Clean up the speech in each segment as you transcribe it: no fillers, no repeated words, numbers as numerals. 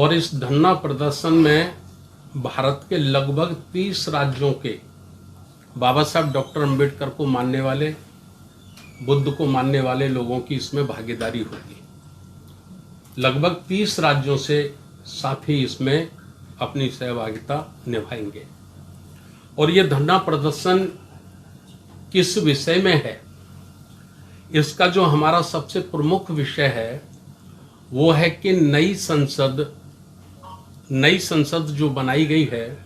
और इस धरना प्रदर्शन में भारत के लगभग 30 राज्यों के बाबा साहब डॉक्टर अंबेडकर को मानने वाले, बुद्ध को मानने वाले लोगों की इसमें भागीदारी होगी। लगभग 30 राज्यों से साथी इसमें अपनी सहभागिता निभाएंगे। और ये धरना प्रदर्शन किस विषय में है, इसका जो हमारा सबसे प्रमुख विषय है वो है कि नई संसद जो बनाई गई है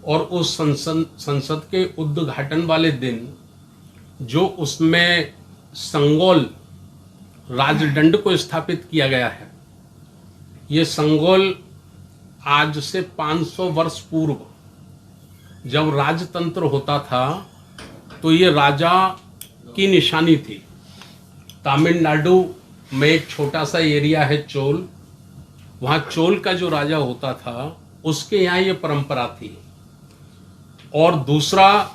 और उस संसद के उद्घाटन वाले दिन जो उसमें संगोल राजदंड को स्थापित किया गया है, ये संगोल आज से 500 वर्ष पूर्व जब राजतंत्र होता था तो ये राजा की निशानी थी। तमिलनाडु में एक छोटा सा एरिया है चोल, वहाँ चोल का जो राजा होता था उसके यहाँ ये परंपरा थी। और दूसरा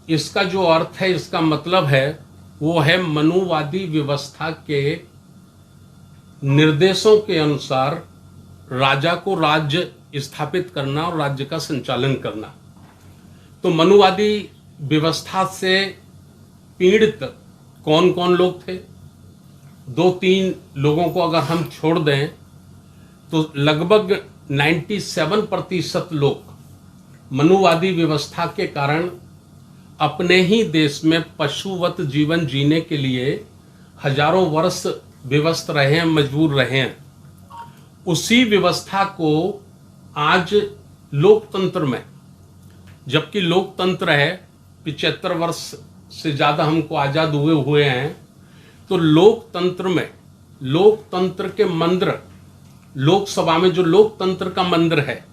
इसका जो अर्थ है, इसका मतलब है वो है मनुवादी व्यवस्था के निर्देशों के अनुसार राजा को राज्य स्थापित करना और राज्य का संचालन करना। तो मनुवादी व्यवस्था से पीड़ित कौन कौन लोग थे? 2-3 लोगों को अगर हम छोड़ दें तो लगभग 97% लोग मनुवादी व्यवस्था के कारण अपने ही देश में पशुवत जीवन जीने के लिए हजारों वर्ष विवश रहे हैं, मजबूर रहे हैं। उसी व्यवस्था को आज लोकतंत्र में, जबकि लोकतंत्र है 75 वर्ष से ज़्यादा हमको आज़ाद हुए हैं, तो लोकतंत्र में, लोकतंत्र के मंदिर, लोकसभा में जो लोकतंत्र का मंदिर है,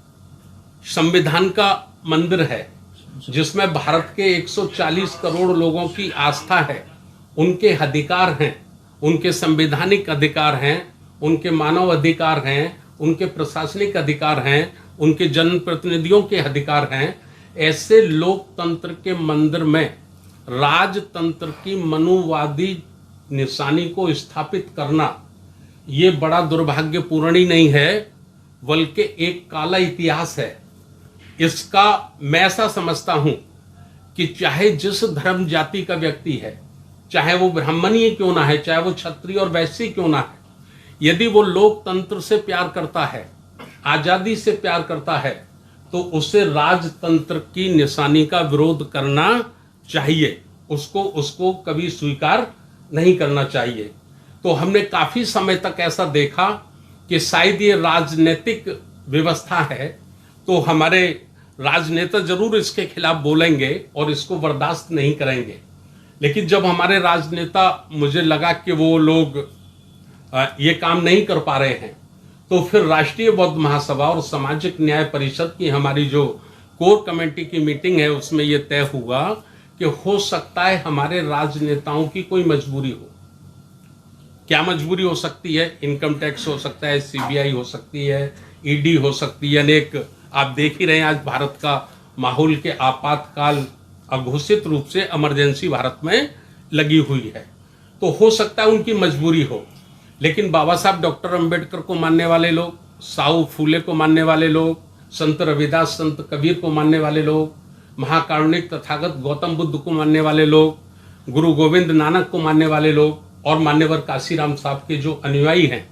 संविधान का मंदिर है, जिसमें भारत के 140 करोड़ लोगों की आस्था है, उनके अधिकार हैं, उनके संवैधानिक अधिकार हैं, उनके मानव अधिकार हैं, उनके प्रशासनिक अधिकार हैं, उनके जनप्रतिनिधियों के अधिकार हैं। ऐसे लोकतंत्र के मंदिर में राजतंत्र की मनुवादी निशानी को स्थापित करना ये बड़ा दुर्भाग्यपूर्ण ही नहीं है, बल्कि एक काला इतिहास है। इसका मैं ऐसा समझता हूं कि चाहे जिस धर्म जाति का व्यक्ति है, चाहे वो ब्राह्मण ही क्यों ना है, चाहे वो क्षत्रिय और वैश्य क्यों ना है, यदि वो लोकतंत्र से प्यार करता है, आजादी से प्यार करता है, तो उसे राजतंत्र की निशानी का विरोध करना चाहिए, उसको कभी स्वीकार नहीं करना चाहिए। तो हमने काफी समय तक ऐसा देखा कि शायद ये राजनीतिक व्यवस्था है, तो हमारे राजनेता जरूर इसके खिलाफ बोलेंगे और इसको बर्दाश्त नहीं करेंगे। लेकिन जब हमारे राजनेता, मुझे लगा कि वो लोग ये काम नहीं कर पा रहे हैं, तो फिर राष्ट्रीय बौद्ध महासभा और सामाजिक न्याय परिषद की हमारी जो कोर कमेटी की मीटिंग है, उसमें ये तय हुआ कि हो सकता है हमारे राजनेताओं की कोई मजबूरी हो। क्या मजबूरी हो सकती है? इनकम टैक्स हो सकता है, सीबीआई हो सकती है, ईडी हो सकती है, अनेक, आप देख ही रहे हैं आज भारत का माहौल के आपातकाल अघोषित रूप से इमरजेंसी भारत में लगी हुई है, तो हो सकता है उनकी मजबूरी हो। लेकिन बाबा साहब डॉक्टर अंबेडकर को मानने वाले लोग, साहू फूले को मानने वाले लोग, संत रविदास, संत कबीर को मानने वाले लोग, महाकारुणिक तथागत गौतम बुद्ध को मानने वाले लोग, गुरु गोविंद नानक को मानने वाले लोग और मान्यवर काशीराम साहब के जो अनुयायी हैं,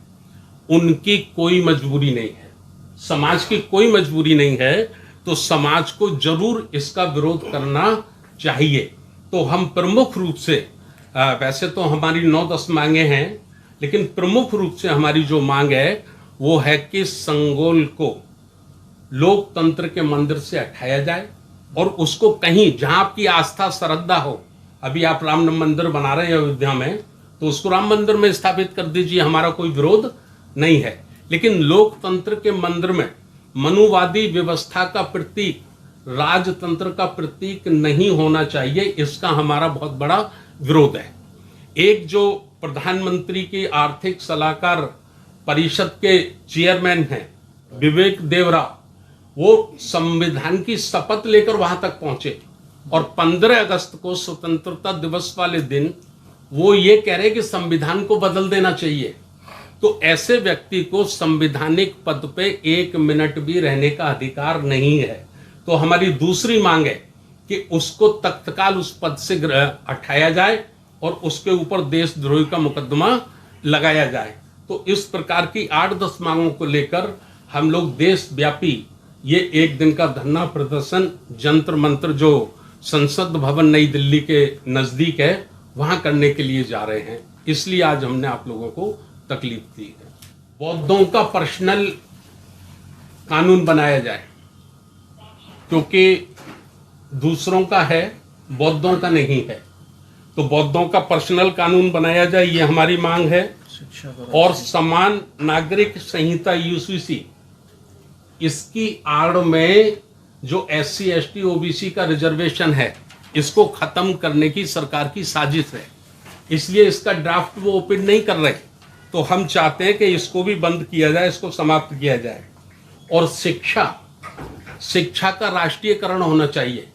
उनकी कोई मजबूरी नहीं है, समाज की कोई मजबूरी नहीं है। तो समाज को जरूर इसका विरोध करना चाहिए। तो हम प्रमुख रूप से, वैसे तो हमारी 9-10 मांगे हैं, लेकिन प्रमुख रूप से हमारी जो मांग है वो है कि संगोल को लोकतंत्र के मंदिर से हटाया जाए और उसको कहीं जहां आपकी आस्था श्रद्धा हो, अभी आप राम मंदिर बना रहे हैं अयोध्या में, तो उसको राम मंदिर में स्थापित कर दीजिए, हमारा कोई विरोध नहीं है। लेकिन लोकतंत्र के मंदिर में मनुवादी व्यवस्था का प्रतीक, राजतंत्र का प्रतीक नहीं होना चाहिए, इसका हमारा बहुत बड़ा विरोध है। एक जो प्रधानमंत्री की आर्थिक सलाहकार परिषद के चेयरमैन हैं विवेक देवरा, वो संविधान की शपथ लेकर वहां तक पहुंचे और 15 अगस्त को स्वतंत्रता दिवस वाले दिन वो ये कह रहे कि संविधान को बदल देना चाहिए। तो ऐसे व्यक्ति को संवैधानिक पद पे 1 मिनट भी रहने का अधिकार नहीं है। तो हमारी दूसरी मांग है कि उसको तत्काल उस पद से हटाया जाए और उसके ऊपर देशद्रोही का मुकदमा लगाया जाए। तो इस प्रकार की 8-10 मांगों को लेकर हम लोग देशव्यापी ये 1 दिन का धरना प्रदर्शन जंतर मंतर जो संसद भवन नई दिल्ली के नजदीक है वहां करने के लिए जा रहे हैं। इसलिए आज हमने आप लोगों को तकलीफ दी है। बौद्धों का पर्सनल कानून बनाया जाए, क्योंकि दूसरों का है, बौद्धों का नहीं है। तो बौद्धों का पर्सनल कानून बनाया जाए, ये हमारी मांग है। और समान नागरिक संहिता यूसीसी, इसकी आड़ में जो SC ST OBC का रिजर्वेशन है, इसको खत्म करने की सरकार की साजिश है। इसलिए इसका ड्राफ्ट वो ओपन नहीं कर रहे। तो हम चाहते हैं कि इसको भी बंद किया जाए, इसको समाप्त किया जाए। और शिक्षा का राष्ट्रीयकरण होना चाहिए।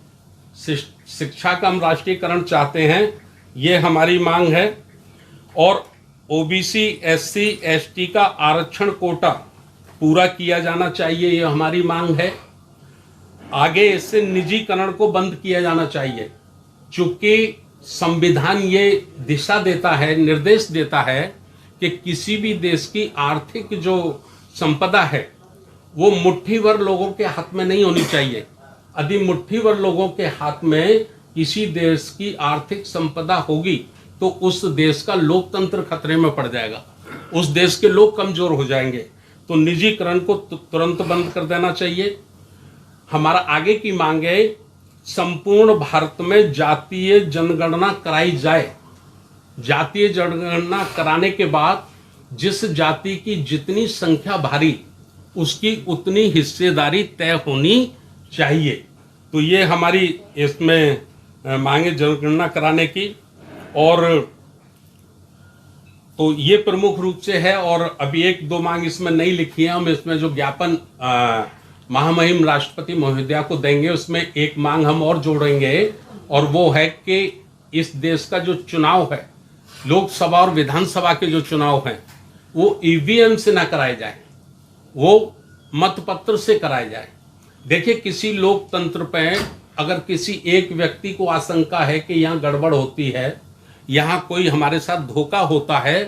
शिक्षा का हम राष्ट्रीयकरण चाहते हैं, ये हमारी मांग है। और OBC SC ST का आरक्षण कोटा पूरा किया जाना चाहिए, ये हमारी मांग है। आगे इससे निजीकरण को बंद किया जाना चाहिए, चूंकि संविधान ये दिशा देता है, निर्देश देता है कि किसी भी देश की आर्थिक जो संपदा है वो मुट्ठी भर लोगों के हाथ में नहीं होनी चाहिए। यदि मुट्ठी भर लोगों के हाथ में किसी देश की आर्थिक संपदा होगी तो उस देश का लोकतंत्र खतरे में पड़ जाएगा, उस देश के लोग कमजोर हो जाएंगे। तो निजीकरण को तुरंत बंद कर देना चाहिए। हमारा आगे की मांग है, संपूर्ण भारत में जातीय जनगणना कराई जाए। जातीय जनगणना कराने के बाद जिस जाति की जितनी संख्या भारी, उसकी उतनी हिस्सेदारी तय होनी चाहिए। तो ये हमारी इसमें मांगे जनगणना कराने की। और तो ये प्रमुख रूप से है। और अभी 1-2 मांग इसमें नहीं लिखी है, हम इसमें जो ज्ञापन महामहिम राष्ट्रपति महोदया को देंगे उसमें एक मांग हम और जोड़ेंगे, और वो है कि इस देश का जो चुनाव है, लोकसभा और विधानसभा के जो चुनाव हैं, वो EVM से ना कराए जाए, वो मतपत्र से कराए जाए। देखिए, किसी लोकतंत्र पे अगर किसी एक व्यक्ति को आशंका है कि यहाँ गड़बड़ होती है, यहाँ कोई हमारे साथ धोखा होता है,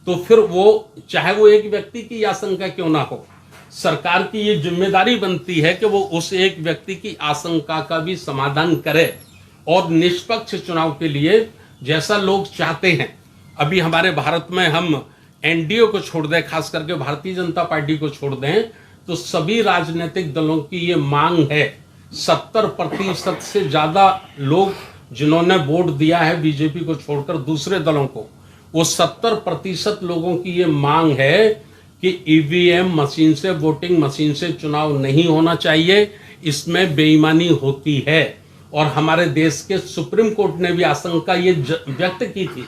तो फिर वो, चाहे वो एक व्यक्ति की आशंका क्यों ना हो, सरकार की ये जिम्मेदारी बनती है कि वो उस एक व्यक्ति की आशंका का भी समाधान करे और निष्पक्ष चुनाव के लिए जैसा लोग चाहते हैं। अभी हमारे भारत में हम NDA को छोड़ दें, खास करके भारतीय जनता पार्टी को छोड़ दें, तो सभी राजनीतिक दलों की ये मांग है। 70% से ज्यादा लोग जिन्होंने वोट दिया है बीजेपी को छोड़कर दूसरे दलों को, वो 70% लोगों की ये मांग है कि EVM मशीन से, वोटिंग मशीन से चुनाव नहीं होना चाहिए, इसमें बेईमानी होती है। और हमारे देश के सुप्रीम कोर्ट ने भी आशंका ये व्यक्त की थी,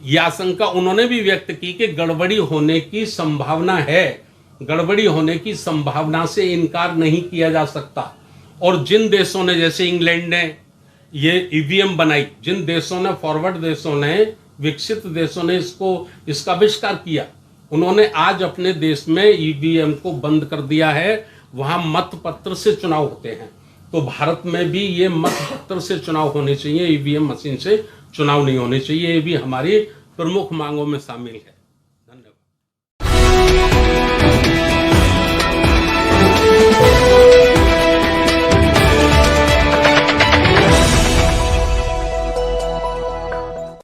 ये आशंका उन्होंने भी व्यक्त की कि गड़बड़ी होने की संभावना है, गड़बड़ी होने की संभावना से इनकार नहीं किया जा सकता। और जिन देशों ने, जैसे इंग्लैंड ने ये EVM बनाई, जिन देशों ने, फॉरवर्ड देशों ने, विकसित देशों ने इसका आविष्कार किया, उन्होंने आज अपने देश में EVM को बंद कर दिया है। वहां मतपत्र से चुनाव होते हैं। तो भारत में भी ये मतपत्र से चुनाव होने चाहिए, EVM मशीन से चुनाव नहीं होने चाहिए। ये भी हमारी प्रमुख मांगों में शामिल है।